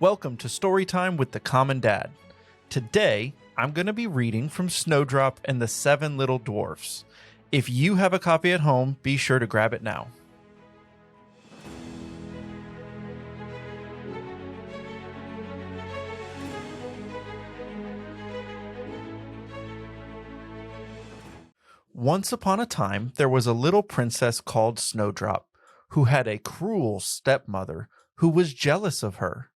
Welcome to Storytime with the Common Dad. Today, I'm going to be reading from Snowdrop and the Seven Little Dwarfs. If you have a copy at home, be sure to grab it now. Once upon a time, there was a little princess called Snowdrop, who had a cruel stepmother who was jealous of her.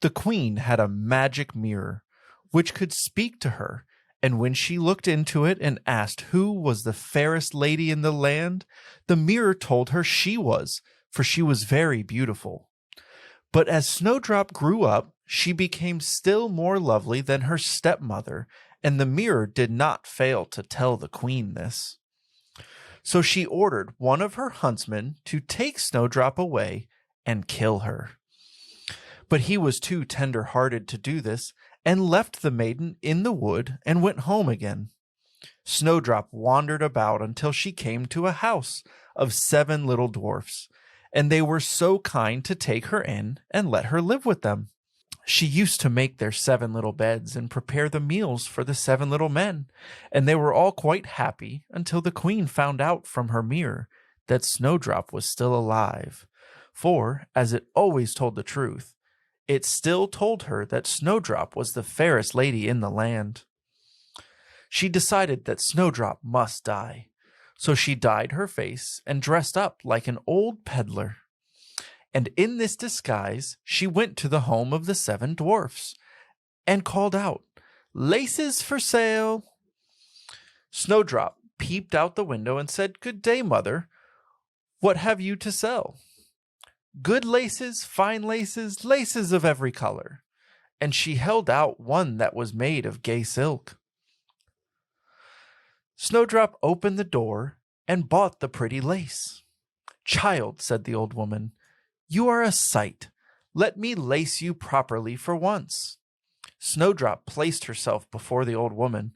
The queen had a magic mirror, which could speak to her, and when she looked into it and asked who was the fairest lady in the land, the mirror told her she was, for she was very beautiful. But as Snowdrop grew up, she became still more lovely than her stepmother, and the mirror did not fail to tell the queen this. So she ordered one of her huntsmen to take Snowdrop away and kill her. But he was too tender-hearted to do this, and left the maiden in the wood and went home again. Snowdrop wandered about until she came to a house of 7 little dwarfs, and they were so kind to take her in and let her live with them. She used to make their 7 little beds and prepare the meals for the 7 little men, and they were all quite happy until the queen found out from her mirror that Snowdrop was still alive. For, as it always told the truth, it still told her that Snowdrop was the fairest lady in the land. She decided that Snowdrop must die, so she dyed her face and dressed up like an old peddler. And in this disguise, she went to the home of the 7 dwarfs and called out, "Laces for sale!" Snowdrop peeped out the window and said, "Good day, mother. What have you to sell?" "Good laces, fine laces, laces of every color." And she held out one that was made of gay silk. Snowdrop opened the door and bought the pretty lace. "Child," said the old woman, "you are a sight. Let me lace you properly for once." Snowdrop placed herself before the old woman,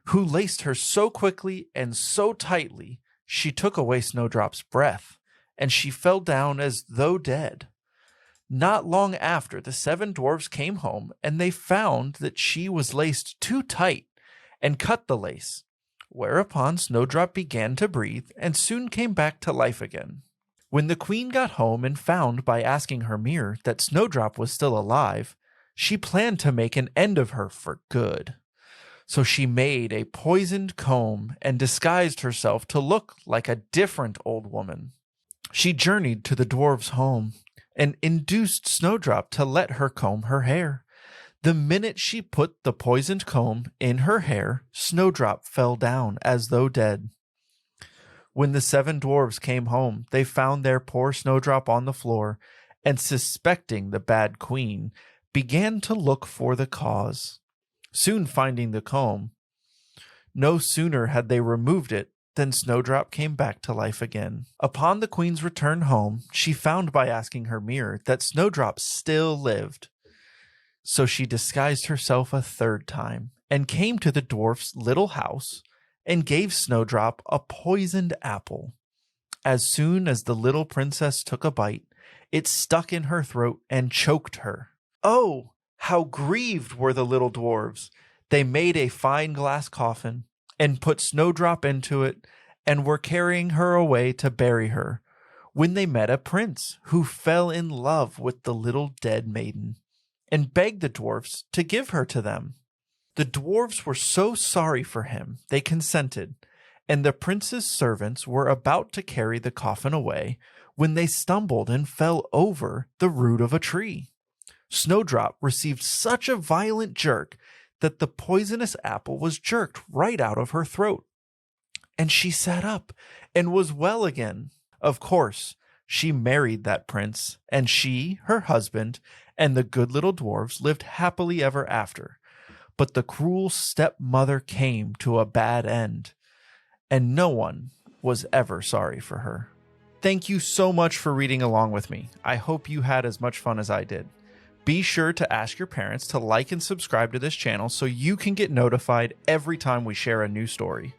who laced her so quickly and so tightly she took away Snowdrop's breath, and she fell down as though dead. Not long after, the 7 dwarfs came home, and they found that she was laced too tight, and cut the lace, whereupon Snowdrop began to breathe and soon came back to life again. When the queen got home and found by asking her mirror that Snowdrop was still alive, she planned to make an end of her for good. So she made a poisoned comb and disguised herself to look like a different old woman. She journeyed to the dwarves' home and induced Snowdrop to let her comb her hair. The minute she put the poisoned comb in her hair, Snowdrop fell down as though dead. When the 7 dwarves came home, they found their poor Snowdrop on the floor, and suspecting the bad queen, began to look for the cause. Soon finding the comb, no sooner had they removed it than Snowdrop came back to life again. Upon the queen's return home, she found by asking her mirror that Snowdrop still lived. So she disguised herself a 3rd time, and came to the dwarf's little house, and gave Snowdrop a poisoned apple. As soon as the little princess took a bite, it stuck in her throat and choked her. Oh, how grieved were the little dwarves! They made a fine glass coffin, and put Snowdrop into it, and were carrying her away to bury her, when they met a prince who fell in love with the little dead maiden, and begged the dwarfs to give her to them. The dwarfs were so sorry for him, they consented, and the prince's servants were about to carry the coffin away, when they stumbled and fell over the root of a tree. Snowdrop received such a violent jerk that the poisonous apple was jerked right out of her throat, and she sat up and was well again. Of course, she married that prince, and she, her husband, and the good little dwarfs lived happily ever after. But the cruel stepmother came to a bad end, and no one was ever sorry for her. Thank you so much for reading along with me. I hope you had as much fun as I did. Be sure to ask your parents to like and subscribe to this channel so you can get notified every time we share a new story.